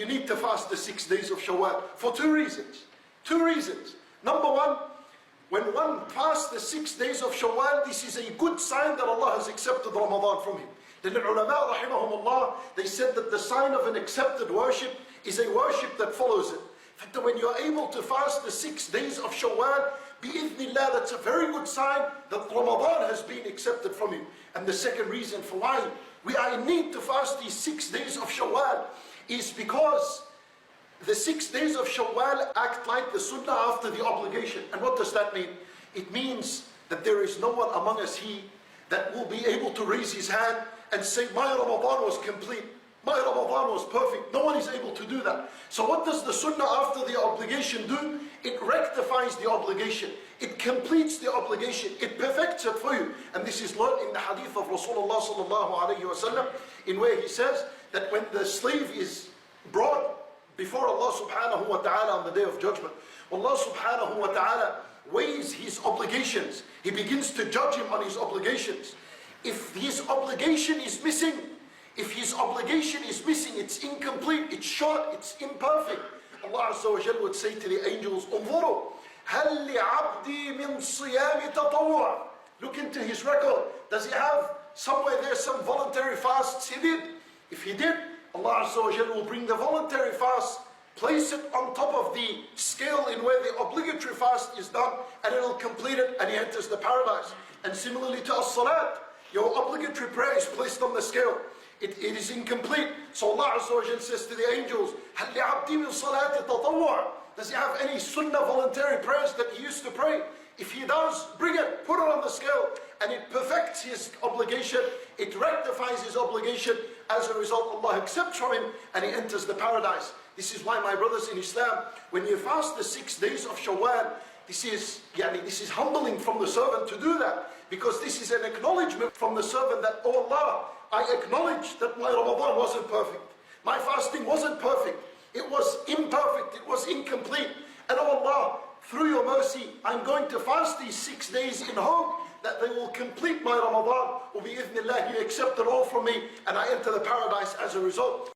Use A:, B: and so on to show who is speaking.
A: you need to fast the 6 days of Shawwal for two reasons. Two reasons. Number one, when one fasts the 6 days of Shawwal, this is a good sign that Allah has accepted Ramadan from him. Then the ulama, rahimahumullah, they said that the sign of an accepted worship is a worship that follows it. That when you're able to fast the 6 days of Shawwal, bi'idhnillah, that's a very good sign that Ramadan has been accepted from you. And the second reason for why we are in need to fast these 6 days of Shawwal is because the 6 days of Shawwal act like the sunnah after the obligation. And what does that mean? It means that there is no one among us here that will be able to raise his hand and say, my Ramadan was complete, my Ramadan was perfect. No one is able to do that. So what does the sunnah after the obligation do? It rectifies the obligation. It completes the obligation. It perfects it for you. And this is learned in the hadith of Rasulullah sallallahu alayhi wa sallam, in where he says that when the slave is brought before Allah subhanahu wa ta'ala on the day of judgment, Allah subhanahu wa ta'ala weighs his obligations. He begins to judge him on his obligations. If his obligation is missing, it's incomplete, it's short, it's imperfect, Allah Azza wa Jal would say to the angels, انظروا هل لعبدي من صيام تطوع. Look into his record. Does he have somewhere there some voluntary fasts he did? If he did, Allah Azza wa Jal will bring the voluntary fast, place it on top of the scale in where the obligatory fast is done, and it will complete it, and he enters the paradise. And similarly to as-salat, your obligatory prayer is placed on the scale. It is incomplete. So Allah Azza wa Jal says to the angels, هَلْ لِعَبْدِي مِنْ صَلَاةِ تَطَوُّعٍ. Does he have any sunnah voluntary prayers that he used to pray? If he does, bring it, put it on the scale, and it perfects his obligation, it rectifies his obligation. As a result, Allah accepts from him, and he enters the paradise. This is why, my brothers in Islam, when you fast the 6 days of Shawwal, this is humbling from the servant to do that, because this is an acknowledgement from the servant that, oh Allah, I acknowledge that my Ramadan wasn't perfect. My fasting wasn't perfect. It was imperfect. It was incomplete. And oh Allah, through your mercy, I'm going to fast these 6 days in hope that they will complete my Ramadan. Wa bi'idhnillah, you accept it all from me, and I enter the paradise as a result.